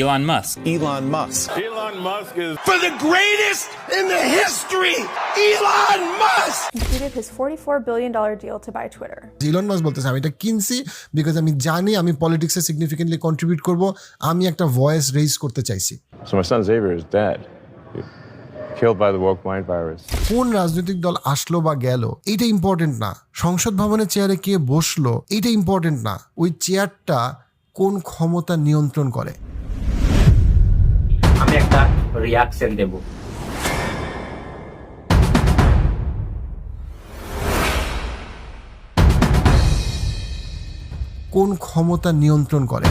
Elon Musk. Elon Musk. Elon Musk is For the greatest in the history, Elon Musk! Completed his $44 billion deal to buy Twitter. Elon Musk বলতেছে আমি এটা কিনছি because আমি জানি আমি পলিটিক্সে significantly contribute করব, আমি একটা ভয়েস রেইজ করতে চাইছি। so my son Xavier is dead, killed by the woke mind virus. কোন রাজনৈতিক দল আসলো বা গেল এটা ইম্পর্টেন্ট না, সংসদ ভবনের চেয়ারে কে বসলো এটা ইম্পর্টেন্ট না, ওই চেয়ারটা কোন ক্ষমতা নিয়ন্ত্রণ করে। আমি একটা রিয়াকশন দেব। কোন ক্ষমতা নিয়ন্ত্রণ করে।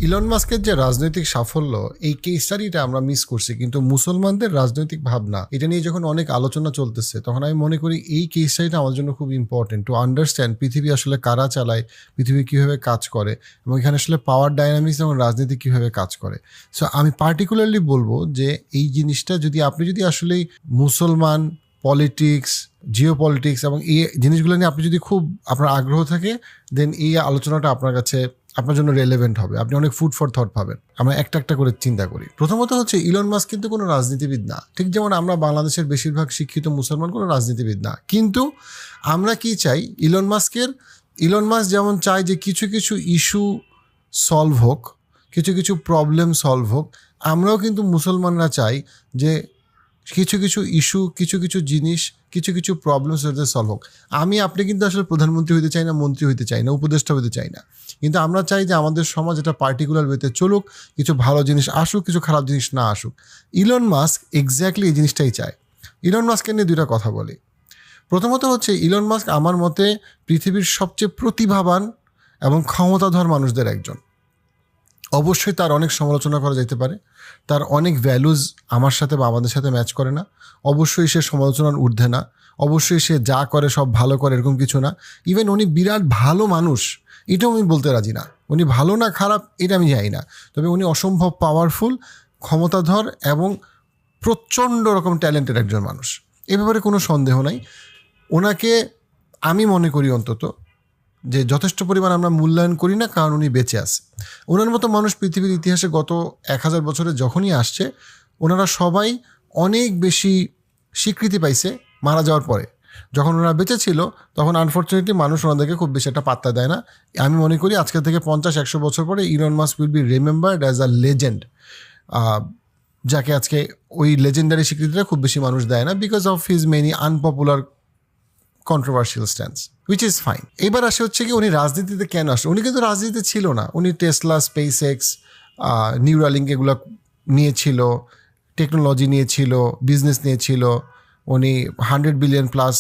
ইলন মাস্কের যে রাজনৈতিক সাফল্য, এই কেস স্টাডিটা আমরা মিস করছি, কিন্তু মুসলমানদের রাজনৈতিক ভাবনা এটা নিয়ে যখন অনেক আলোচনা চলতেছে তখন আমি মনে করি এই কেস স্টাডিটা আমার জন্য খুব ইম্পর্টেন্ট টু আন্ডারস্ট্যান্ড পৃথিবী আসলে কারা চালায়, পৃথিবী কীভাবে কাজ করে এবং এখানে আসলে পাওয়ার ডাইনামিক্স এবং রাজনীতি কীভাবে কাজ করে। সো আমি পার্টিকুলারলি বলবো যে এই জিনিসটা আপনি যদি আসলেই মুসলমান পলিটিক্স, জিও পলিটিক্স এবং এই জিনিসগুলো নিয়ে আপনি যদি খুব আপনার আগ্রহ থাকে, দেন এই আলোচনাটা আপনার কাছে আপনার জন্য রেলেভেন্ট হবে, আপনি অনেক ফুড ফর থট পাবেন। আমরা একটা একটা করে চিন্তা করি। প্রথমত হচ্ছে ইলন মাস্ক কিন্তু কোনো রাজনীতিবিদ না, ঠিক যেমন আমরা বাংলাদেশের বেশিরভাগ শিক্ষিত মুসলমান কোনো রাজনীতিবিদ না। কিন্তু আমরা কি চাই, ইলন মাস্ক যেমন চায় যে কিছু কিছু ইস্যু সলভ হোক, কিছু কিছু প্রবলেম সলভ হোক, আমরাও কিন্তু মুসলমানরা চাই যে কিছু কিছু ইস্যু, কিছু কিছু জিনিস, কিছু কিছু প্রবলেমস সলভ হোক। আপনি কিন্তু আসলে প্রধানমন্ত্রী হইতে চাই না, মন্ত্রী হইতে চাই না, উপদেষ্টা হইতে চাই না, কিন্তু আমরা চাই যে আমাদের সমাজ এটা পার্টিকুলার ওয়েতে চলুক, কিছু ভালো জিনিস আসুক, কিছু খারাপ জিনিস না আসুক। ইলন মাস্ক এক্স্যাক্টলি এই জিনিসটাই চায়। ইলন মাস্ককে নিয়ে দুইটা কথা বলি। প্রথমত হচ্ছে ইলন মাস্ক আমার মতে পৃথিবীর সবচেয়ে প্রতিভাবান এবং ক্ষমতাধর মানুষদের একজন। অবশ্যই তার অনেক সমালোচনা করা যেতে পারে, তার অনেক ভ্যালুজ আমার সাথে বা আমাদের সাথে ম্যাচ করে না, অবশ্যই সে সমালোচনার ঊর্ধ্বে না, অবশ্যই সে যা করে সব ভালো করে এরকম কিছু না। ইভেন উনি বিরাট ভালো মানুষ এটাও আমি বলতে রাজি না, উনি ভালো না খারাপ এটা আমি জানি না, তবে উনি অসম্ভব পাওয়ারফুল, ক্ষমতাধর এবং প্রচণ্ড রকম ট্যালেন্টেড একজন মানুষ, এ ব্যাপারে কোনো সন্দেহ নাই। ওনাকে আমি মনে করি অন্তত যে যথেষ্ট পরিমাণ আমরা মূল্যায়ন করি না, কারণ উনি বেঁচে আছে। ওনার মতো মানুষ পৃথিবীর ইতিহাসে গত 1000 বছরে যখনই আসছে, ওনারা সবাই অনেক বেশি স্বীকৃতি পাইছে মারা যাওয়ার পরে। যখন ওনারা বেঁচে ছিল তখন আনফর্চুনেটলি মানুষ ওনাদেরকে খুব বেশি একটা পাত্তা দেয় না। আমি মনে করি আজকে থেকে 50-100 বছর পরে Elon Musk will be remembered as a legend, যাকে আজকে ওই লেজেন্ডারি স্বীকৃতিটা খুব বেশি মানুষ দেয় না, because of his many unpopular controversial stance, which is fine. এবার আসে হচ্ছে কি উনি রাজনীতিতে কেন আসলো। উনি কিন্তু রাজনীতিতে ছিল না, উনি টেসলা, স্পেসএক্স, নিউরালিঙ্ক এগুলো নিয়েছিল, টেকনোলজি নিয়েছিল, বিজনেস নিয়েছিল, উনি $100 বিলিয়ন প্লাস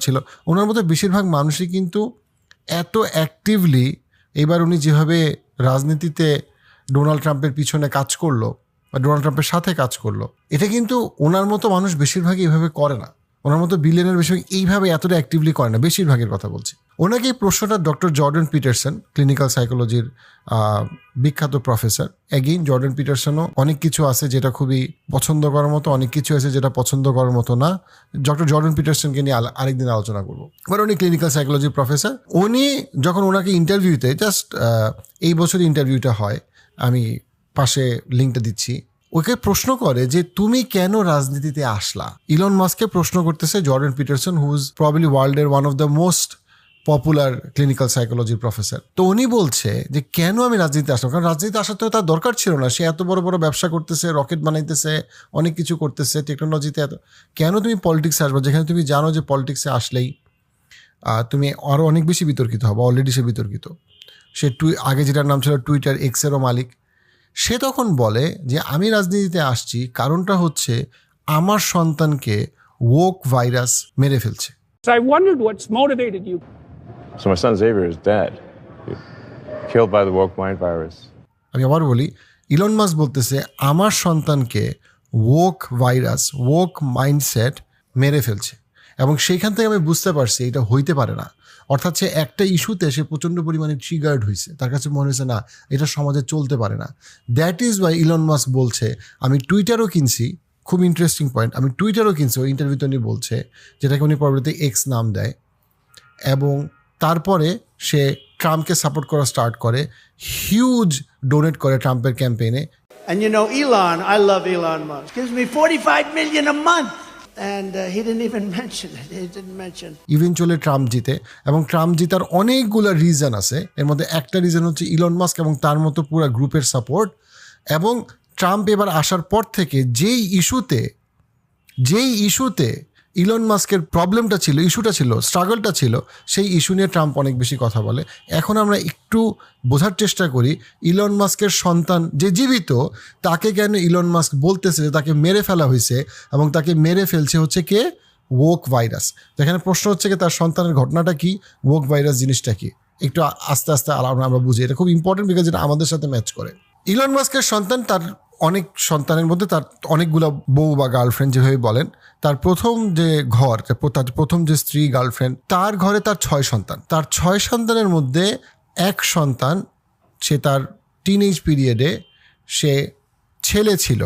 ছিল। ওনার মতো বেশিরভাগ মানুষই কিন্তু এত অ্যাক্টিভলি এবার উনি যেভাবে রাজনীতিতে ডোনাল্ড ট্রাম্পের পিছনে কাজ করলো বা ডোনাল্ড ট্রাম্পের সাথে কাজ করলো, এটা কিন্তু ওনার মতো মানুষ বেশিরভাগই এইভাবে করে না, ওনার মতো বিলিয়নের বেশি এইভাবে এতটা অ্যাক্টিভলি করে না, বেশিরভাগের কথা বলছি। ওনাকে এই প্রশ্নটা ডক্টর জর্ডান পিটারসন, ক্লিনিক্যাল সাইকোলজির বিখ্যাত প্রফেসর, অ্যাগেইন জর্ডান পিটারসনও অনেক কিছু আছে যেটা খুবই পছন্দ করার মতো, অনেক কিছু আছে যেটা পছন্দ করার মতো না। ডক্টর জর্ডান পিটারসনকে নিয়ে আরেকদিন আলোচনা করবো। এবার উনি ক্লিনিক্যাল সাইকোলজির প্রফেসর। উনি যখন ওনাকে ইন্টারভিউতে, জাস্ট এই বছর ইন্টারভিউটা হয়, আমি পাশে লিঙ্কটা দিচ্ছি, ওকে প্রশ্ন করে যে তুমি কেন রাজনীতিতে আসলা। ইলন মাস্ককে প্রশ্ন করতেছে Jordan Peterson, who is probably ওয়ার্ল্ডের one of the most popular clinical সাইকোলজির প্রফেসর। তো উনি বলছে যে কেন আমি রাজনীতিতে আসলাম, কারণ রাজনীতিতে আসার তো তার দরকার ছিল না, সে এত বড় বড় ব্যবসা করতেছে, রকেট বানাইতেছে, অনেক কিছু করতেছে টেকনোলজিতে, কেন তুমি পলিটিক্সে আসবে যেখানে তুমি জানো যে পলিটিক্সে আসলেই তুমি আরও অনেক বেশি বিতর্কিত হবে। অলরেডি সে বিতর্কিত, সে আগে যেটার নাম ছিল টুইটার, এক্সেরও মালিক। সে তখন বলে যে আমি রাজনীতিতে আসছি কারণটা হচ্ছে আমার সন্তানকে woke ভাইরাস মেরে ফেলছে। So I wondered what's motivated you. So my son Xavier is dead, killed by the woke mind virus. আমি আবার বলি, ইলন মাস্ক বলতেছে আমার সন্তানকে woke ভাইরাস, woke মাইন্ডসেট মেরে ফেলছে, এবং সেইখান থেকে আমি বুঝতে পারছি এটা হইতে পারে না। অর্থাৎ সে একটা ইস্যুতে সে প্রচণ্ড পরিমাণে ট্রিগার্ড হয়েছে, তার কাছে মনে হয়েছে না এটা সমাজে চলতে পারে না। That is Y Elon Musk বলছে আমি টুইটারও কিনছি, খুব ইন্টারেস্টিং পয়েন্ট, আমি টুইটারও কিনছি। ওই ইন্টারভিউতে উনি বলছে, যেটাকে উনি পরবর্তীতে এক্স নাম দেয়, এবং তারপরে সে ট্রাম্পকে সাপোর্ট করা স্টার্ট করে, হিউজ ডোনেট করে ট্রাম্পের ক্যাম্পেইনে। And you know, Elon, I love Elon Musk. Gives me $45 million a month. And he didn't even mention it. He didn't mention. Eventually Trump জিতে, এবং ট্রাম্প জিতার অনেকগুলো রিজন আছে। এর মধ্যে একটা রিজন হচ্ছে ইলন মাস্ক এবং তার মতো পুরো গ্রুপের সাপোর্ট। এবং ট্রাম্প এবার আসার পর থেকে যেই ইস্যুতে ইলন মাস্কের প্রবলেমটা ছিল, ইস্যুটা ছিল, স্ট্রাগলটা ছিল, সেই ইস্যু নিয়ে ট্রাম্প অনেক বেশি কথা বলে। এখন আমরা একটু বোঝার চেষ্টা করি ইলন মাস্কের সন্তান যে জীবিত, তাকে কেন ইলন মাস্ক বলতেছে যে তাকে মেরে ফেলা হয়েছে, এবং তাকে মেরে ফেলছে হচ্ছে কে? Okay virus. এখানে প্রশ্ন হচ্ছে কি তার সন্তানের ঘটনাটা কি, ওক ভাইরাস জিনিসটা কি, একটু আস্তে আস্তে আমরা বুঝি। এটা খুব ইম্পর্টেন্ট বিকজ এটা আমাদের সাথে ম্যাচ করে। ইলন মাস্কের সন্তান, তার অনেক সন্তানের মধ্যে তার অনেকগুলো বউ বা গার্লফ্রেন্ড যেভাবে বলেন, তার প্রথম যে ঘর, তার প্রথম যে স্ত্রী গার্লফ্রেন্ড, তার ঘরে তার 6 সন্তান। তার 6 সন্তানের মধ্যে এক সন্তান, সে তার টিনেজ পিরিয়ডে সে ছেলে ছিল,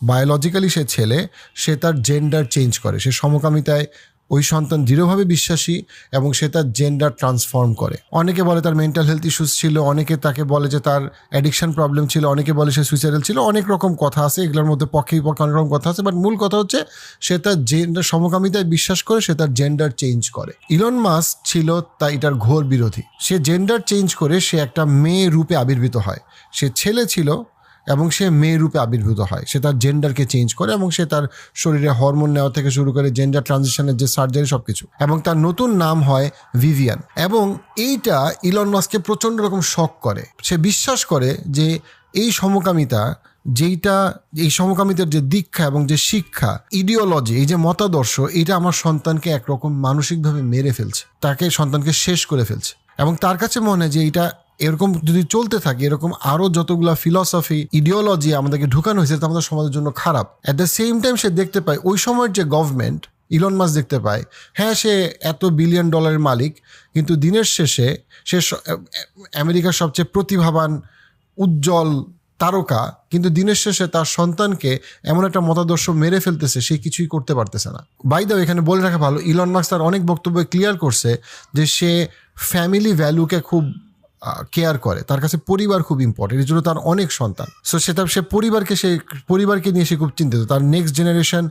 বায়োলজিক্যালি সে ছেলে, সে তার জেন্ডার চেঞ্জ করে, সে সমকামিতায় ওই সন্তান দৃঢ়ভাবে বিশ্বাসী এবং সে তার জেন্ডার ট্রান্সফর্ম করে। অনেকে বলে তার মেন্টাল হেলথ ইস্যুস ছিল, অনেকে তাকে বলে যে তার অ্যাডিকশন প্রবলেম ছিল, অনেকে বলে সে সুইসাইডাল ছিল, অনেক রকম কথা আছে, এগুলোর মধ্যে পক্ষে বিপক্ষে অনেক রকম কথা আছে। বাট মূল কথা হচ্ছে সে তার জেন্ডার সমকামিতায় বিশ্বাস করে, সে তার জেন্ডার চেঞ্জ করে। ইলন মাস্ক ছিল তা এটার ঘোর বিরোধী। সে জেন্ডার চেঞ্জ করে সে একটা মেয়ে রূপে আবির্ভূত হয়। সে ছেলে ছিল এবং সে মেয়ে রূপে আবির্ভূত হয়, সে তার জেন্ডারকে চেঞ্জ করে এবং সে তার শরীরে হরমোন নেওয়া থেকে শুরু করে জেন্ডার ট্রানজিশনের যে সার্জারি সব কিছু, এবং তার নতুন নাম হয় ভিভিয়ান। এবং এইটা ইলন মাস্ককে প্রচণ্ড রকম শক করে। সে বিশ্বাস করে যে এই সমকামিতা, এই সমকামিতার যে দীক্ষা এবং যে শিক্ষা, ইডিওলজি, এই যে মতাদর্শ, এটা আমার সন্তানকে একরকম মানসিকভাবে মেরে ফেলছে, তাকে সন্তানকে শেষ করে ফেলছে। এবং তার কাছে মনে হয় যে এটা এরকম যদি চলতে থাকে, এরকম আরও যতগুলো ফিলসফি, ইডিওলজি আমাদেরকে ঢুকানো হয়েছে, তা আমাদের সমাজের জন্য খারাপ। অ্যাট দ্য সেম টাইম সে দেখতে পায় ওই সময়ের যে গভর্নমেন্ট, ইলন মাস্ক দেখতে পায়, হ্যাঁ সে এত $বিলিয়ন মালিক, কিন্তু দিনের শেষে সে আমেরিকার সবচেয়ে প্রতিভাবান উজ্জ্বল তারকা, কিন্তু দিনের শেষে তার সন্তানকে এমন একটা মতাদর্শ মেরে ফেলতেছে, সে কিছুই করতে পারতেছে না। বাই দ্য ওয়ে, এখানে বলে রাখা ভালো, ইলন মাস্ক তার অনেক বক্তব্য ক্লিয়ার করছে যে সে ফ্যামিলি ভ্যালুকে খুব কেয়ার করে, তার কাছে পরিবার খুব ইম্পর্টেন্ট, এই জন্য তার অনেক সন্তান। সো সে পরিবারকে নিয়ে সে খুব চিন্তিত। তার নেক্সট জেনারেশন,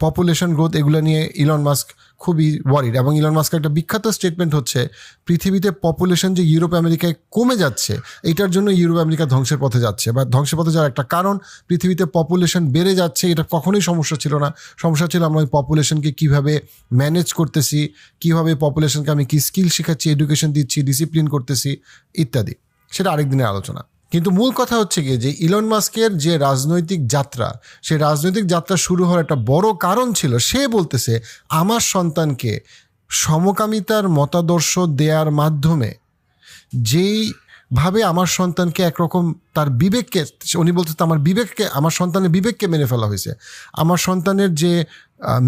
পপুলেশন গ্রোথ, এগুলো নিয়ে ইলন মাস্ক খুবই ওয়ারিড। এবং ইলন মাস্কের একটা বিখ্যাত স্টেটমেন্ট হচ্ছে, পৃথিবীতে পপুলেশন যে ইউরোপ আমেরিকায় কমে যাচ্ছে, এটার জন্য ইউরোপ আমেরিকা ধ্বংসের পথে যাচ্ছে, বা ধ্বংসের পথে যাওয়ার একটা কারণ পৃথিবীতে পপুলেশন বেড়ে যাচ্ছে। এটা কখনোই সমস্যা ছিল না, সমস্যা ছিল আমরা ওই পপুলেশনকে কীভাবে ম্যানেজ করতেছি, কীভাবে পপুলেশনকে আমি কি স্কিল শেখাচ্ছি, এডুকেশন দিচ্ছি, ডিসিপ্লিন করতেছি ইত্যাদি। সেটা আরেক দিনের আলোচনা। কিন্তু মূল কথা হচ্ছে গিয়ে যে ইলন মাস্কের যে রাজনৈতিক যাত্রা, সেই রাজনৈতিক যাত্রা শুরু হওয়ার একটা বড় কারণ ছিল, সে বলতেছে আমার সন্তানকে সমকামিতার মতাদর্শ দেওয়ার মাধ্যমে যেইভাবে আমার সন্তানকে একরকম তার বিবেককে, উনি বলতে আমার সন্তানের বিবেককে মেরে ফেলা হয়েছে, আমার সন্তানের যে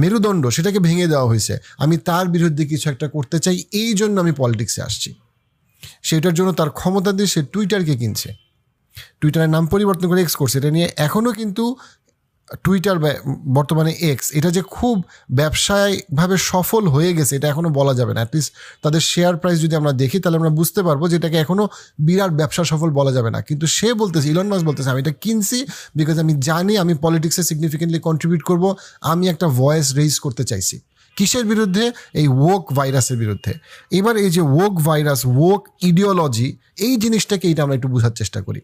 মেরুদণ্ড সেটাকে ভেঙে দেওয়া হয়েছে, আমি তার বিরুদ্ধে কিছু একটা করতে চাই, এই জন্য আমি পলিটিক্সে আসছি। সেটার জন্য তার ক্ষমতা দিয়ে সে টুইটারকে কিনছে, টুইটারের নাম পরিবর্তন করে এক্স করছে। এটা নিয়ে এখনও কিন্তু টুইটার, বর্তমানে এক্স, এটা যে খুব ব্যবসায়িকভাবে সফল হয়ে গেছে এটা এখনও বলা যাবে না। অ্যাটলিস্ট তাদের শেয়ার প্রাইস যদি আমরা দেখি তাহলে আমরা বুঝতে পারবো যে এটাকে এখনও বিরাট ব্যবসা সফল বলা যাবে না। কিন্তু সে বলতেছে, ইলন মাস্ক বলতেছে, আমি এটা কিনছি বিকজ আমি জানি আমি পলিটিক্সে সিগনিফিকেন্টলি কন্ট্রিবিউট করব, আমি একটা ভয়েস রেইজ করতে চাইছি। কিসের বিরুদ্ধে? এই ওক ভাইরাসের বিরুদ্ধে। এবার এই যে ওক ভাইরাস, ওক ইডিওলজি, এই জিনিসটাকে এইটা আমরা একটু বোঝার চেষ্টা করি।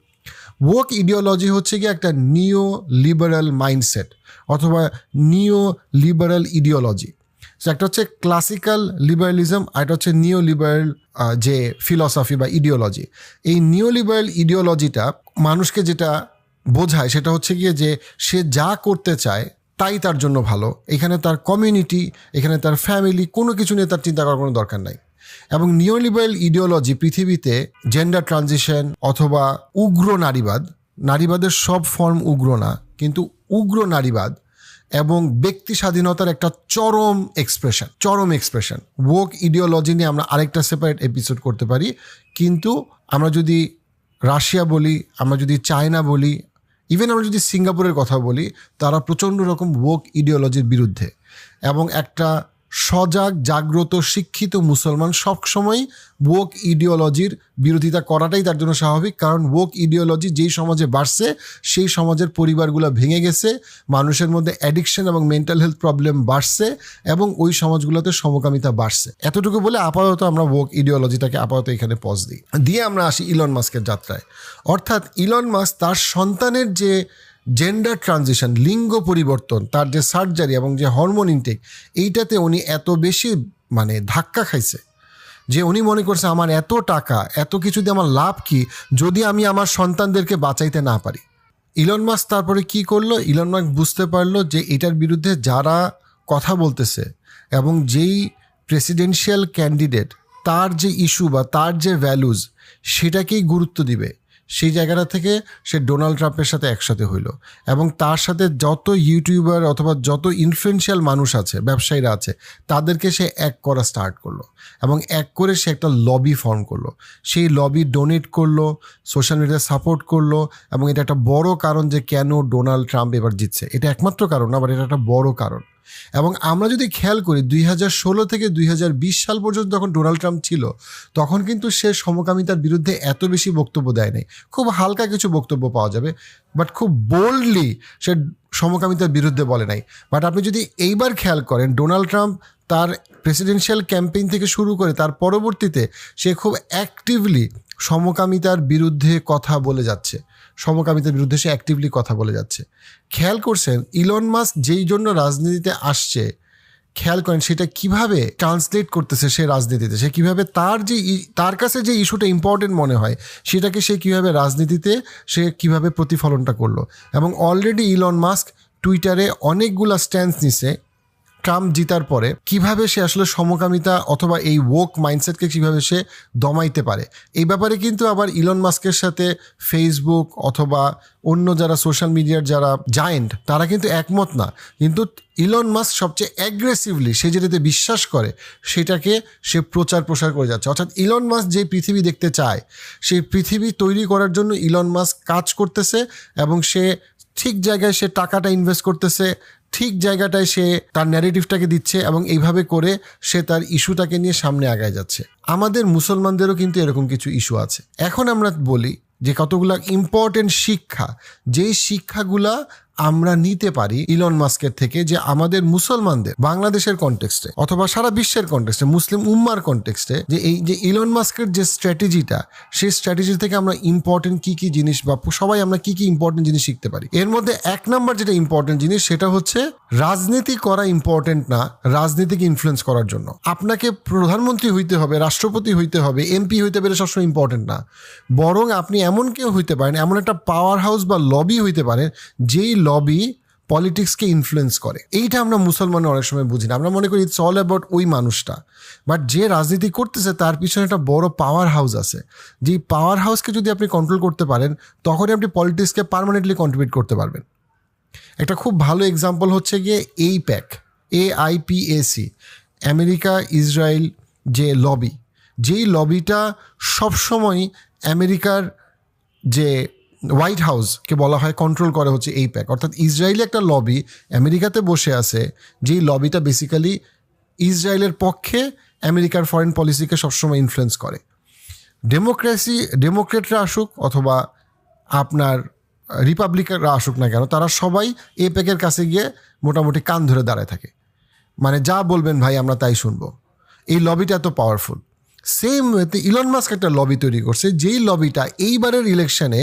ওক ইডিওলজি হচ্ছে কি একটা নিও লিবারাল মাইন্ডসেট অথবা নিও লিবারাল ইডিওলজি। একটা হচ্ছে ক্লাসিক্যাল লিবারালিজম, আর এটা হচ্ছে নিও লিবারাল যে ফিলসফি বা ইডিওলজি। এই নিও লিবারাল ইডিওলজিটা মানুষকে যেটা বোঝায় সেটা হচ্ছে গিয়ে যে সে যা করতে চায় তাই তার জন্য ভালো, এখানে তার কমিউনিটি, এখানে তার ফ্যামিলি, কোনো কিছু নিয়ে তার চিন্তা করার কোনো দরকার নাই। এবং নিওলিবারাল ইডিওলজি পৃথিবীতে জেন্ডার ট্রানজিশন অথবা উগ্র নারীবাদের সব ফর্ম উগ্র না, কিন্তু উগ্র নারীবাদ এবং ব্যক্তি স্বাধীনতার একটা চরম এক্সপ্রেশন। ওক ইডিওলজি নিয়ে আমরা আরেকটা সেপারেট এপিসোড করতে পারি। কিন্তু আমরা যদি রাশিয়া বলি, আমরা যদি চায়না বলি, ইভেন আমরা যদি সিঙ্গাপুরের কথা বলি, তারা প্রচণ্ড রকম ওক ইডিওলজির বিরুদ্ধে। এবং একটা সজাগ, জাগ্রত, শিক্ষিত মুসলমান সবসময় woke ইডিওলজির বিরোধিতা করাটাই তার জন্য স্বাভাবিক, কারণ woke ইডিওলজি যেই সমাজে বাড়ছে সেই সমাজের পরিবারগুলো ভেঙে গেছে, মানুষের মধ্যে অ্যাডিকশন এবং মেন্টাল হেলথ প্রবলেম বাড়ছে এবং ওই সমাজগুলোতে সমকামিতা বাড়ছে। এতটুকু বলে আপাতত আমরা woke ইডিওলজিটাকে আপাতত এখানে পজ দিই, দিয়ে আমরা আসি ইলন মাস্কের যাত্রায়। অর্থাৎ ইলন মাস্ক তার সন্তানের যে জেন্ডার ট্রানজিশন, লিঙ্গ পরিবর্তন, তার যে সার্জারি এবং যে হরমোন ইনটেক, এইটাতে উনি এত বেশি ধাক্কা খাইছে যে উনি মনে করছে আমার এত টাকা, এত কিছু দিয়ে আমার লাভ কি যদি আমি আমার সন্তানদেরকে বাঁচাইতে না পারি। ইলন মাস্ক তারপরে কি করলো? ইলন মাস্ক বুঝতে পারলো যে এটার বিরুদ্ধে যারা কথা বলতেছে এবং যেই প্রেসিডেন্সিয়াল ক্যান্ডিডেট তার যে ইস্যু বা তার যে ভ্যালুজ সেটাকেই গুরুত্ব দিবে, সেই জায়গাটা থেকে সে ডোনাল্ড ট্রাম্পের সাথে একসাথে হইল এবং তার সাথে যত ইউটিউবার অথবা যত ইনফ্লুয়েন্সিয়াল মানুষ আছে, ব্যবসায়ীরা আছে, তাদেরকে সে এক করা স্টার্ট করলো এবং এক করে সে একটা লবি ফর্ম করলো। সেই লবি ডোনেট করলো, সোশ্যাল মিডিয়ায় সাপোর্ট করলো এবং এটা একটা বড় কারণ যে কেন ডোনাল্ড ট্রাম্প এবার জিতছে। এটা একমাত্র কারণ না, বাট এটা একটা বড় কারণ। এবং আমরা যদি খেয়াল করি 2016 থেকে 2020 সাল পর্যন্ত যখন ডোনাল্ড ট্রাম্প ছিল তখন কিন্তু সে সমকামিতার বিরুদ্ধে এত বেশি বক্তব্য দেয় নাই। খুব হালকা কিছু বক্তব্য পাওয়া যাবে, বাট খুব বোল্ডলি সে সমকামিতার বিরুদ্ধে বলে নাই। বাট আপনি যদি এইবার খেয়াল করেন, ডোনাল্ড ট্রাম্প তার প্রেসিডেন্সিয়াল ক্যাম্পেইন থেকে শুরু করে তার পরবর্তীতে সে খুব অ্যাক্টিভলি সমকামিতার বিরুদ্ধে কথা বলে যাচ্ছে, সমকামিতার বিরুদ্ধে সে অ্যাক্টিভলি কথা বলে যাচ্ছে। খেয়াল করছেন ইলন মাস্ক যেই জন্য রাজনীতিতে আসছে, খেয়াল করেন সেটা কিভাবে ট্রান্সলেট করতেছে সে রাজনীতিতে, সে কিভাবে তার কাছে যে ইস্যুটা ইম্পর্টেন্ট মনে হয় সেটাকে সে কিভাবে রাজনীতিতে সে কিভাবে প্রতিফলনটা করলো। এবং অলরেডি ইলন মাস্ক টুইটারে অনেকগুলা স্ট্যান্স নিছে ট্রাম্প জিতার পরে, কিভাবে সে আসলে সমকামিতা অথবা এই woke মাইন্ডসেটকে কিভাবে সে দমাইতে পারে। এই ব্যাপারে কিন্তু আবার ইলন মাস্কের সাথে ফেসবুক অথবা অন্য যারা সোশ্যাল মিডিয়ার যারা জায়েন্ট তারা কিন্তু একমত না, কিন্তু ইলন মাস্ক সবচেয়ে অ্যাগ্রেসিভলি সে যেটাতে বিশ্বাস করে সেটাকে সে প্রসার করে যাচ্ছে। অর্থাৎ ইলন মাস্ক যে পৃথিবী দেখতে চায় সেই পৃথিবী তৈরি করার জন্য ইলন মাস্ক কাজ করতেছে এবং সে ঠিক জায়গায় সে টাকাটা ইনভেস্ট করতেছে, ঠিক জায়গাটায় সে তার ন্যারেটিভটাকে দিচ্ছে এবং এইভাবে করে সে তার ইস্যুটাকে নিয়ে সামনে আগায় যাচ্ছে। আমাদের মুসলমানদেরও কিন্তু এরকম কিছু ইস্যু আছে। এখন আমরা বলি যে কতগুলা ইম্পর্টেন্ট শিক্ষা, যেই শিক্ষাগুলা আমরা নিতে পারি ইলন মাস্কের থেকে, যে আমাদের মুসলমানদের বাংলাদেশের কনটেক্সটে অথবা সারা বিশ্বের কনটেক্সটে, মুসলিম উম্মার কনটেক্সটে, যে এই যে ইলন মাস্কের যে স্ট্র্যাটেজিটা, সেই স্ট্র্যাটেজি থেকে আমরা ইম্পর্টেন্ট কি জিনিস বা সবাই আমরা কি ইম্পর্টেন্ট জিনিস শিখতে পারি। এর মধ্যে 1 নম্বর যেটা ইম্পর্টেন্ট জিনিস সেটা হচ্ছে রাজনীতি করা ইম্পর্টেন্ট না, রাজনীতিকে ইনফ্লুয়েন্স করার জন্য। আপনাকে প্রধানমন্ত্রী হইতে হবে, রাষ্ট্রপতি হইতে হবে, এমপি হইতে পারে সবসময় ইম্পর্টেন্ট না, বরং আপনি এমন কেউ হইতে পারেন, এমন একটা পাওয়ার হাউস বা লবি হইতে পারেন যেই লবি পলিটিক্সকে ইনফ্লুয়েন্স করে। এইটা আমরা মুসলমান অনেক সময় বুঝি না, আমরা মনে করি ইটস অল অ্যাবাউট ওই মানুষটা, বাট যে রাজনীতি করতেছে তার পিছনে একটা বড় পাওয়ার হাউস আছে। যে পাওয়ার হাউসকে যদি আপনি কন্ট্রোল করতে পারেন তখনই আপনি পলিটিক্সকে পার্মানেন্টলি কন্ট্রিবিউট করতে পারবেন। একটা খুব ভালো এক্সাম্পল হচ্ছে গিয়ে AIPAC, AIPAC, আমেরিকা ইসরায়েল যে লবি, যেই লবিটা সবসময় আমেরিকার যে হোয়াইট হাউসকে বলা হয় কন্ট্রোল করে হচ্ছে AIPAC। অর্থাৎ ইসরায়েলি একটা লবি আমেরিকাতে বসে আছে, যেই লবিটা বেসিক্যালি ইসরায়েলের পক্ষে আমেরিকার ফরেন পলিসিকে সবসময় ইনফ্লুয়েন্স করে। ডেমোক্রেটরা আসুক অথবা আপনার রিপাবলিকানরা আসুক না কেন, তারা সবাই AIPAC-এর কাছে গিয়ে মোটামুটি কান ধরে দাঁড়ায় থাকে, মানে যা বলবেন ভাই আমরা তাই শুনবো। এই লবিটা এত পাওয়ারফুল। সেম ওয়েতে ইলন মাস্ক একটা লবি তৈরি করছে, যেই লবিটা এইবারের ইলেকশনে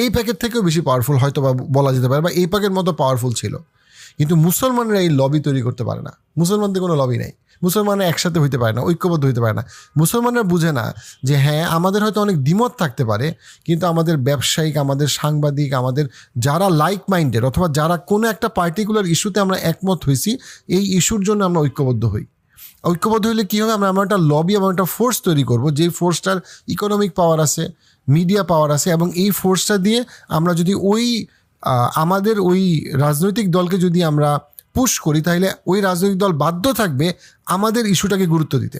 AIPAC-এর থেকেও বেশি পাওয়ারফুল হয়তো বা বলা যেতে পারে, বা AIPAC-এর মতো পাওয়ারফুল ছিল। কিন্তু মুসলমানরা এই লবি তৈরি করতে পারে না, মুসলমানদের কোনো লবি নেই, মুসলমানরা একসাথে হইতে পারে না, ঐক্যবদ্ধ হইতে পারে না। মুসলমানরা বুঝে না যে হ্যাঁ আমাদের হয়তো অনেক দ্বিমত থাকতে পারে, কিন্তু আমাদের ব্যবসায়িক, আমাদের সাংবাদিক, আমাদের যারা লাইক মাইন্ডেড অথবা যারা কোনো একটা পার্টিকুলার ইস্যুতে আমরা একমত হয়েছি, এই ইস্যুর জন্য আমরা ঐক্যবদ্ধ হই। ঐক্যবদ্ধ হইলে কী হবে, আমরা একটা লবি এবং একটা ফোর্স তৈরি করব, যেই ফোর্সটার ইকোনমিক পাওয়ার আছে, মিডিয়া পাওয়ার আছে, এবং এই ফোর্সটা দিয়ে আমরা যদি আমাদের ওই রাজনৈতিক দলকে যদি আমরা পুশ করি, তাহলে ওই রাজনৈতিক দল বাধ্য থাকবে আমাদের ইস্যুটাকে গুরুত্ব দিতে।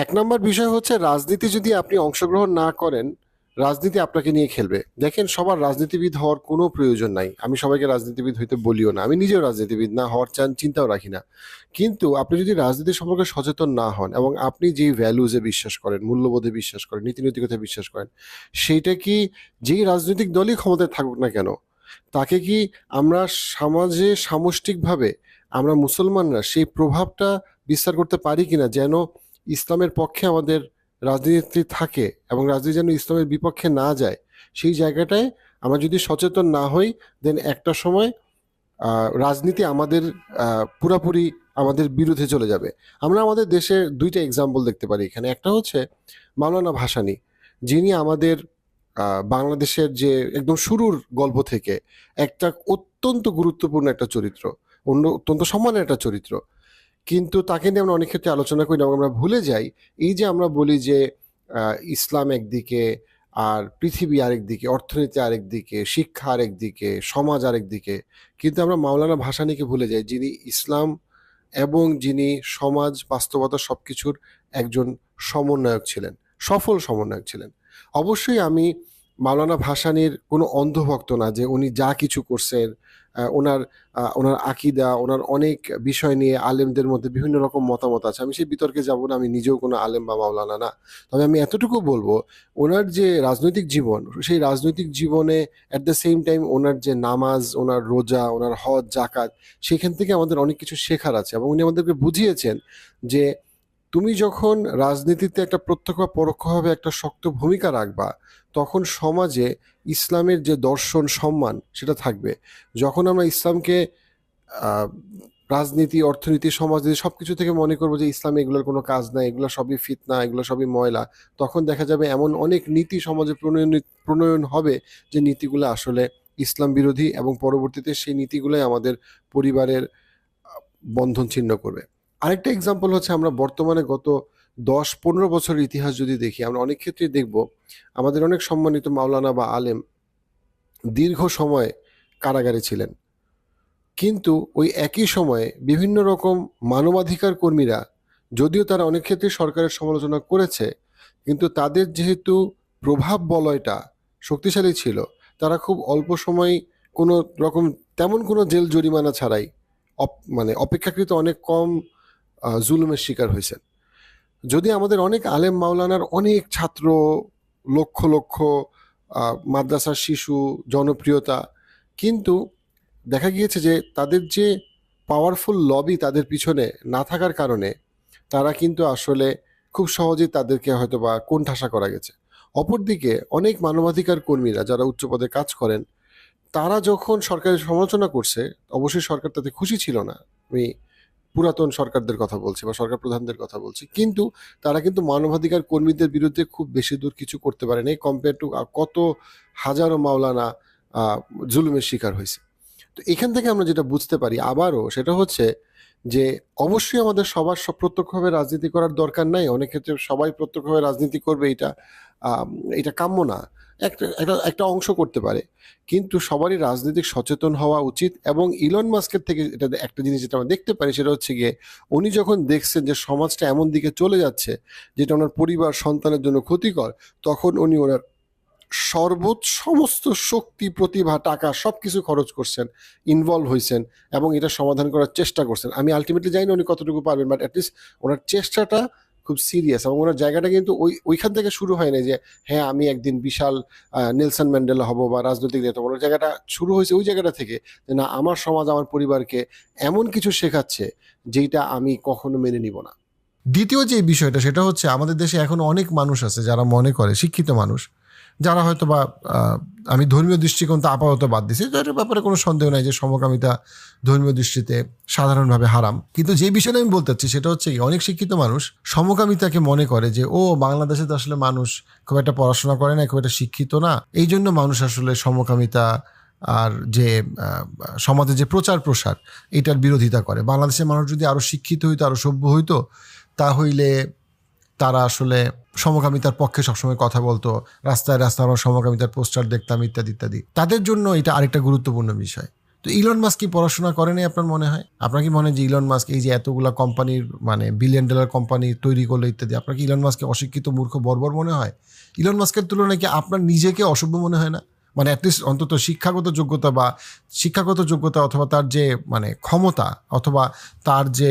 1 নম্বর বিষয় হচ্ছে রাজনীতি যদি আপনি অংশগ্রহণ না করেন, রাজনীতি আপনাকে নিয়ে খেলবে। দেখেন, সবার রাজনীতিবিদ হওয়ার কোনো প্রয়োজন নাই। আমি সবাইকে রাজনীতিবিদ হইতে বলিও না, আমি নিজেও রাজনীতিবিদ না হওয়ার চিন্তাও রাখি না। কিন্তু আপনি যদি রাজনীতি সম্পর্কে সচেতন না হন এবং আপনি যেই ভ্যালুজে বিশ্বাস করেন, মূল্যবোধে বিশ্বাস করেন, নীতিনৈতিকতায় বিশ্বাস করেন, সেইটা কি যেই রাজনৈতিক দলই ক্ষমতায় থাকুক না কেন, তাকে কি আমরা সমাজে সামষ্টিকভাবে আমরা মুসলমানরা সেই প্রভাবটা বিস্তার করতে পারি কিনা, যেন ইসলামের পক্ষে আমাদের রাজনীতি থাকে এবং রাজনীতি যেন ইসলামের বিপক্ষে না যায়। সেই জায়গাটায় আমরা যদি সচেতন না হই, দেন একটা সময় রাজনীতি আমাদের পুরাপুরি আমাদের বিরুদ্ধে চলে যাবে। আমরা আমাদের দেশের দুইটা এক্সাম্পল দেখতে পারি এখানে। একটা হচ্ছে মাওলানা ভাসানী, যিনি আমাদের বাংলাদেশের যে একদম শুরুর গল্প থেকে একটা অত্যন্ত গুরুত্বপূর্ণ একটা চরিত্র, অত্যন্ত সম্মানের একটা চরিত্র, কিন্তু তাকে নিয়ে আমরা অনেক ক্ষেত্রে আলোচনা করি না এবং আমরা ভুলে যাই এই যে আমরা বলি যে ইসলাম একদিকে আর পৃথিবী আরেকদিকে, অর্থনীতি আরেকদিকে, শিক্ষা আরেকদিকে, সমাজ আরেকদিকে, কিন্তু আমরা মাওলানা ভাসানীকে ভুলে যাই, যিনি ইসলাম এবং যিনি সমাজ বাস্তবতা সবকিছুর একজন সমন্বয়ক ছিলেন, সফল সমন্বয়ক ছিলেন। অবশ্যই আমি মাওলানা ভাসানীর কোনো অন্ধভক্ত না যে উনি যা কিছু করছেন, ওনার আকিদা, ওনার অনেক বিষয় নিয়ে আলেমদের মধ্যে বিভিন্ন রকম মতামত আছে, আমি সেই বিতর্কে যাব না, আমি নিজেও কোনো আলেম বা মাওলানা না। তবে আমি এতটুকু বলবো, ওনার যে রাজনৈতিক জীবন, সেই রাজনৈতিক জীবনে অ্যাট দ্য সেম টাইম ওনার যে নামাজ, ওনার রোজা, ওনার হজ, জাকাত, সেখান থেকে আমাদের অনেক কিছু শেখার আছে। এবং উনি আমাদেরকে বুঝিয়েছেন যে তুমি যখন রাজনীতিতে একটা প্রত্যক্ষ বা পরোক্ষভাবে একটা শক্ত ভূমিকা রাখবা, তখন সমাজে ইসলামের যে দর্শন, সম্মান, সেটা থাকবে। যখন আমরা ইসলামকে রাজনীতি, অর্থনীতি, সমাজনীতি সবকিছু থেকে মনে করবো যে ইসলামে এগুলোর কোনো কাজ নাই, এগুলো সবই ফিতনা, এগুলো সবই ময়লা, তখন দেখা যাবে এমন অনেক নীতি সমাজে প্রণয়ন হবে যে নীতিগুলো আসলে ইসলাম বিরোধী, এবং পরবর্তীতে সেই নীতিগুলোই আমাদের পরিবারের বন্ধন ছিন্ন করবে। আরেকটা এক্সাম্পল হচ্ছে, আমরা বর্তমানে গত 10-15 বছরের ইতিহাস যদি দেখি, আমরা অনেক ক্ষেত্রেই দেখব আমাদের অনেক সম্মানিত মাওলানা বা আলেম দীর্ঘ সময় কারাগারে ছিলেন, কিন্তু ওই একই সময়ে বিভিন্ন রকম মানবাধিকার কর্মীরা, যদিও তারা অনেক ক্ষেত্রে সরকারের সমালোচনা করেছে, কিন্তু তাদের যেহেতু প্রভাব বলয়টা শক্তিশালী ছিল, তারা খুব অল্প সময় কোনো রকম তেমন কোনো জেল জরিমানা ছাড়াই মানে অপেক্ষাকৃত অনেক কম জুলুমের শিকার হয়েছেন। যদি আমাদের অনেক আলেম মাওলানার অনেক ছাত্র, লক্ষ লক্ষ মাদ্রাসার শিশু, জনপ্রিয়তা, কিন্তু দেখা গিয়েছে যে তাদের যে পাওয়ারফুল লবি তাদের পিছনে না থাকার কারণে তারা কিন্তু আসলে খুব সহজেই তাদেরকে হয়তো বা কোণঠাসা করা গেছে। অপরদিকে অনেক মানবাধিকার কর্মীরা যারা উচ্চ পদে কাজ করেন, তারা যখন সরকারের সমালোচনা করছে, অবশ্যই সরকার তাতে খুশি ছিল না, আমি পুরাতন সরকারদের কথা বলছি বা সরকার প্রধানদের কথা বলছি, কিন্তু তারা কিন্তু মানবাধিকার কর্মীদের বিরুদ্ধে খুব বেশি দূর কিছু করতে পারেনি কম্পেয়ার টু কত হাজারো মাওলানা জুলুমের শিকার হয়েছে। তো এখান থেকে আমরা যেটা বুঝতে পারি আবারও, সেটা হচ্ছে যে অবশ্যই আমাদের সবার প্রত্যক্ষভাবে রাজনীতি করার দরকার নাই। অনেক ক্ষেত্রে সবাই প্রত্যক্ষভাবে রাজনীতি করবে, এটা কাম্য না। একটা অংশ করতে পারে, কিন্তু সবারই রাজনৈতিক সচেতন হওয়া উচিত। এবং ইলন মাস্কের থেকে এটা একটা জিনিস যেটা আমরা দেখতে পারি, সেটা হচ্ছে গিয়ে উনি যখন দেখছেন যে সমাজটা এমন দিকে চলে যাচ্ছে যেটা ওনার পরিবার, সন্তানের জন্য ক্ষতিকর, তখন উনি ওনার সমস্ত শক্তি, প্রতিভা, টাকা সবকিছু খরচ করছেন, ইনভলভ হয়েছেন এবং এটা সমাধান করার চেষ্টা করছেন। আমি আলটিমেটলি জানি না উনি কতটুকু পারবেন, বাট অ্যাটলিস্ট ওনার চেষ্টাটা খুব সিরিয়াস। এবং ওনার জায়গাটা কিন্তু ওইখান থেকে শুরু হয় না যে হ্যাঁ আমি একদিন বিশাল নেলসন ম্যান্ডেলা হব বা রাজনৈতিক নেতা। ওনার জায়গাটা শুরু হয়েছে ওই জায়গাটা থেকে যে না, আমার সমাজ আমার পরিবারকে এমন কিছু শেখাচ্ছে যেটা আমি কখনো মেনে নিব না। দ্বিতীয় যে বিষয়টা, সেটা হচ্ছে আমাদের দেশে এখন অনেক মানুষ আছে যারা মনে করে, শিক্ষিত মানুষ যারা হয়তো বা আমি ধর্মীয় দৃষ্টিকোণ তো আপাতত বাদ দিছি, এটার ব্যাপারে কোনো সন্দেহ নাই যে সমকামিতা ধর্মীয় দৃষ্টিতে সাধারণভাবে হারাম, কিন্তু যে বিষয়টা আমি বলতে চাচ্ছি সেটা হচ্ছে অনেক শিক্ষিত মানুষ সমকামিতাকে মনে করে যে বাংলাদেশে তো আসলে মানুষ খুব একটা পড়াশোনা করে না, খুব একটা শিক্ষিত না, এই জন্য মানুষ আসলে সমকামিতা আর যে সমাজে যে প্রচার প্রসার এটার বিরোধিতা করে। বাংলাদেশের মানুষ যদি আরো শিক্ষিত হইতো, আরো সভ্য হইতো, তাহলে তারা আসলে সমকামিতার পক্ষে সবসময় কথা বলতো, রাস্তায় রাস্তায় আমরা সমকামিতার পোস্টার দেখতাম, ইত্যাদি ইত্যাদি। তাদের জন্য এটা আরেকটা গুরুত্বপূর্ণ বিষয়। তো ইলন মাস্ক কি পড়াশোনা করেনি আপনার মনে হয়? আপনার কি মনে হয় যে ইলন মাস্ক এই যে এতগুলা কোম্পানির মানে $1 বিলিয়ন কোম্পানি তৈরি করলো ইত্যাদি, আপনার কি ইলন মাস্ককে অশিক্ষিত মূর্খ বর্বর মনে হয়? ইলন মাস্কের তুলনায় কি আপনার নিজেকে অসভ্য মনে হয় না? মানে অ্যাটলিস্ট অন্তত শিক্ষাগত যোগ্যতা অথবা তার যে মানে ক্ষমতা অথবা তার যে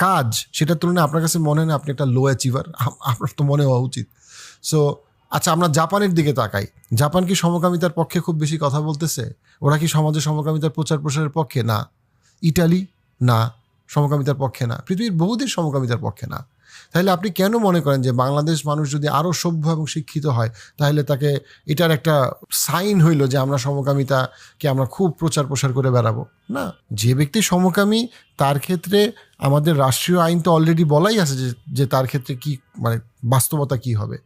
কাজ, সেটার তুলনায় আপনার কাছে মনে হয় না আপনি একটা লো অ্যাচিভার? আপনার তো মনে হওয়া উচিত। সো আচ্ছা, আমরা জাপানের দিকে তাকাই। জাপান কি সমকামিতার পক্ষে খুব বেশি কথা বলতেছে? ওরা কি সমাজে সমকামিতার প্রচার প্রসারের পক্ষে? না। ইটালি না, সমকামিতার পক্ষে না। পৃথিবীর বহু দেশ সমকামিতার পক্ষে না। তাহলে আপনি কেন মনে করেন যে বাংলাদেশ মানুষ যদি আরও সভ্য এবং শিক্ষিত হয় তাহলে তাকে এটার একটা সাইন হইল যে আমরা সমকামিতাকে আমরা খুব প্রচার প্রসার করে বেড়াবো? না, যে ব্যক্তি সমকামী তার ক্ষেত্রে আমাদের রাষ্ট্রীয় আইন তো অলরেডি বলাই আছে যে তার ক্ষেত্রে কি মানে বাস্তবতা কি হবে।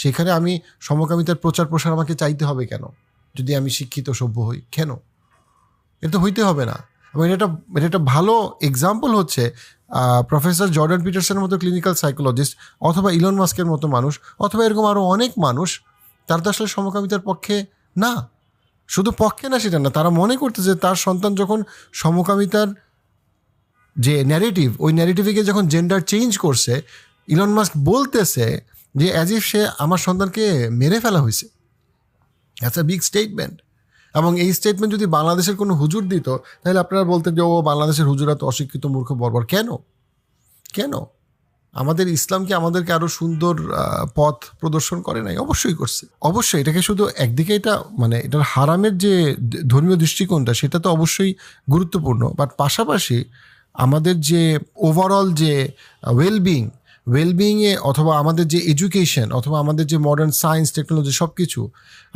সেখানে আমি সমকামিতার প্রচার প্রসার আমাকে চাইতে হবে কেন? যদি আমি শিক্ষিত সভ্য হই, কেন? এটা তো হইতে হবে না। এবং এটা একটা ভালো এক্সাম্পল হচ্ছে প্রফেসর জর্ডান পিটারসনের মতো ক্লিনিক্যাল সাইকোলজিস্ট অথবা ইলন মাস্কের মতো মানুষ অথবা এরকম আরও অনেক মানুষ, তারা তো আসলে সমকামিতার পক্ষে না। শুধু পক্ষে না সেটা না, তারা মনে করতে যে তার সন্তান যখন সমকামিতার যে ন্যারেটিভ, ওই ন্যারেটিভকে যখন জেন্ডার চেঞ্জ করছে, ইলন মাস্ক বলতেছে যে অ্যাজ ইফ সে আমার সন্তানকে মেরে ফেলা হয়েছে। That's a big statement. এবং এই স্টেটমেন্ট যদি বাংলাদেশের কোনো হুজুর দিত তাহলে আপনারা বলতেন যে ও বাংলাদেশের হুজুরা তো অশিক্ষিত মূর্খ বর্বর। কেন? আমাদের ইসলাম কি আমাদেরকে আরও সুন্দর পথ প্রদর্শন করে নাই? অবশ্যই করছে। অবশ্যই এটাকে শুধু একদিকে এটা মানে এটার হারামের যে ধর্মীয় দৃষ্টিকোণটা সেটা তো অবশ্যই গুরুত্বপূর্ণ, বাট পাশাপাশি আমাদের যে ওভারঅল যে ওয়েলবিংয়ে অথবা আমাদের যে এডুকেশন অথবা আমাদের যে মডার্ন সায়েন্স টেকনোলজি সব কিছু,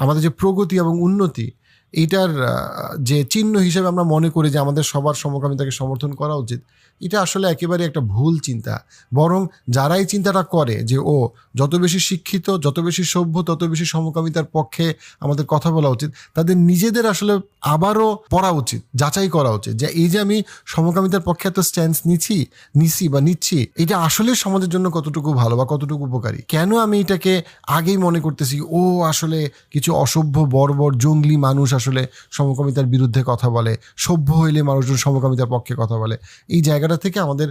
আমাদের যে প্রগতি এবং উন্নতি, এইটার যে চিহ্ন হিসেবে আমরা মনে করি যে আমাদের সবার সমকামিতাকে সমর্থন করা উচিত, এটা আসলে একেবারে একটা ভুল চিন্তা। বরং যারা এই চিন্তাটা করে যে ও যত বেশি শিক্ষিত, যত বেশি সভ্য, তত বেশি সমকামিতার পক্ষে আমাদের কথা বলা উচিত, তাদের নিজেদের আসলে আবারও পড়া উচিত, যাচাই করা উচিত যে এই যে আমি সমকামিতার পক্ষে এত স্ট্যান্স নিচ্ছি, এটা আসলে সমাজের জন্য কতটুকু ভালো বা কতটুকু উপকারী। কেন আমি এটাকে আগেই মনে করতেছি ও আসলে কিছু অসভ্য বর্বর জঙ্গলি মানুষ আসলে সমকামিতার বিরুদ্ধে কথা বলে, সভ্য হইলে মানুষজন সমকামিতার পক্ষে কথা বলে। এই জায়গাটা থেকে আমাদের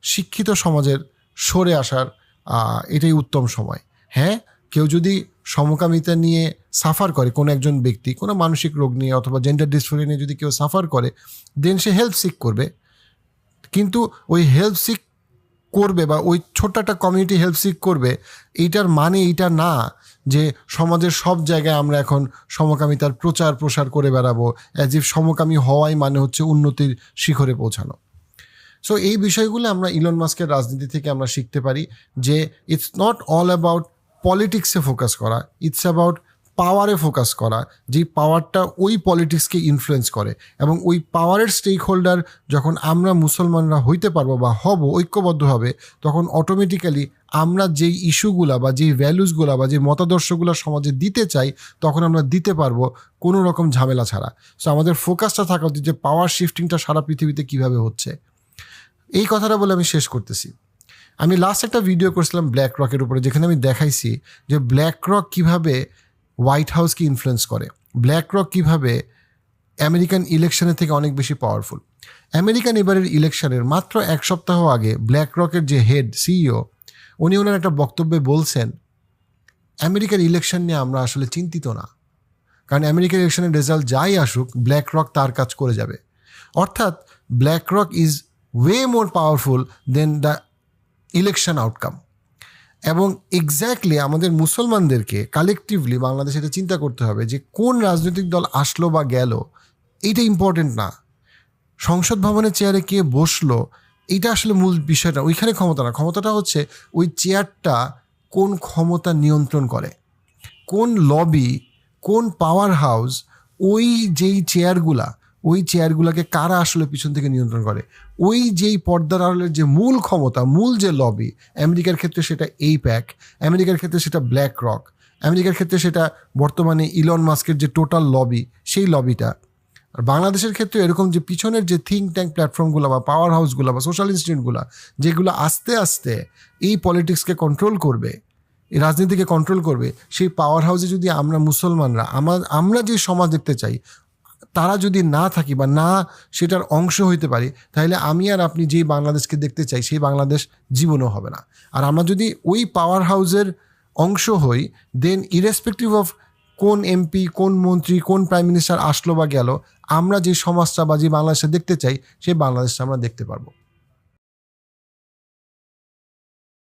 শিক্ষিত সমাজের সরে আসার এটাই উত্তম সময়। হ্যাঁ, কেউ যদি সমকামিতা নিয়ে সাফার করে, কোনো একজন ব্যক্তি কোনো মানসিক রোগ নিয়ে অথবা জেন্ডার ডিসফোরিয়া নিয়ে যদি কেউ সাফার করে, দেন সে হেল্প সিক করবে। কিন্তু ওই হেল্প সিক করবে বা ওই ছোট্ট একটা কমিউনিটি হেল্প সিক করবে, এইটার মানে এইটা না যে সমাজের সব জায়গায় আমরা এখন সমকামিতার প্রচার প্রসার করে বেড়াবো, অ্যাজ ইফ সমকামী হওয়াই মানে হচ্ছে উন্নতির শিখরে পৌঁছানো। সো এই বিষয়গুলো আমরা ইলন মাস্কের রাজনীতি থেকে আমরা শিখতে পারি যে ইটস নট অল অ্যাবাউট পলিটিক্সে ফোকাস করা, ইটস অ্যাবাউট পাওয়ারে ফোকাস করা, যেই পাওয়ারটা ওই পলিটিক্সকে ইনফ্লুয়েন্স করে। এবং ওই পাওয়ারের স্টেক হোল্ডার যখন আমরা মুসলমানরা হইতে পারবো বা হব ঐক্যবদ্ধভাবে, তখন অটোমেটিক্যালি আমরা যেই ইস্যুগুলা বা যেই ভ্যালুসগুলা বা যে মতাদর্শগুলো সমাজে দিতে চাই, তখন আমরা দিতে পারবো কোনো রকম ঝামেলা ছাড়া। সো আমাদের ফোকাসটা থাকা উচিত যে পাওয়ার শিফটিংটা সারা পৃথিবীতে কীভাবে হচ্ছে। এই কথাটা বলে আমি শেষ করতেছি। আমি লাস্ট একটা ভিডিও করছিলাম ব্ল্যাক রকের উপরে, যেখানে আমি দেখাইছি যে ব্ল্যাক রক কীভাবে হোয়াইট হাউসকে ইনফ্লুয়েন্স করে, ব্ল্যাক রক কীভাবে আমেরিকান ইলেকশনের থেকে অনেক বেশি পাওয়ারফুল। আমেরিকান এবারের ইলেকশনের মাত্র 1 সপ্তাহ আগে ব্ল্যাক রকের যে হেড সিইও, উনি ওনার একটা বক্তব্যে বলছেন আমেরিকার ইলেকশন নিয়ে আমরা আসলে চিন্তিত না, কারণ আমেরিকার ইলেকশনের রেজাল্ট যাই আসুক ব্ল্যাক রক তার কাজ করে যাবে। অর্থাৎ black rock is way more powerful than the election outcome. এবং এক্স্যাক্টলি আমাদের মুসলমানদেরকে কালেকটিভলি বাংলাদেশে এটা চিন্তা করতে হবে যে কোন রাজনৈতিক দল আসলো বা গেল, এইটা ইম্পর্টেন্ট না। সংসদ ভবনের চেয়ারে কে বসলো এইটা আসলে মূল বিষয়টা, ওইখানে ক্ষমতা না। ক্ষমতাটা হচ্ছে ওই চেয়ারটা কোন ক্ষমতা নিয়ন্ত্রণ করে, কোন লবি, কোন পাওয়ার হাউস, ওই চেয়ারগুলোকে কারা আসলে পিছন থেকে নিয়ন্ত্রণ করে। ওই যেই পর্দার আড়ালের যে মূল ক্ষমতা, মূল যে লবি, আমেরিকার ক্ষেত্রে সেটা এইপ্যাক, আমেরিকার ক্ষেত্রে সেটা ব্ল্যাক রক, আমেরিকার ক্ষেত্রে সেটা বর্তমানে ইলন মাস্কের যে টোটাল লবি, সেই লবিটা। আর বাংলাদেশের ক্ষেত্রে এরকম যে পিছনের যে থিঙ্ক ট্যাঙ্ক প্ল্যাটফর্মগুলো বা পাওয়ার হাউসগুলো বা সোশ্যাল ইনস্টিটিউটগুলো, যেগুলো আস্তে আস্তে এই পলিটিক্সকে কন্ট্রোল করবে, এই রাজনীতিকে কন্ট্রোল করবে, সেই পাওয়ার হাউসে যদি আমরা মুসলমানরা আমরা যে সমাজ দেখতে চাই, তারা যদি না থাকি বা না সেটার অংশ হইতে পারি, তাহলে আমি আর আপনি যেই বাংলাদেশকে দেখতে চাই সেই বাংলাদেশ জীবনও হবে না। আর আমরা যদি ওই পাওয়ার হাউসের অংশ হই, দেন ইরেসপেক্টিভ অফ কোন এমপি, কোন মন্ত্রী, কোন প্রাইম মিনিস্টার আসলো বা গেল, আমরা যে সমাজটা বা যে বাংলাদেশটা দেখতে চাই সেই বাংলাদেশটা আমরা দেখতে পারবো।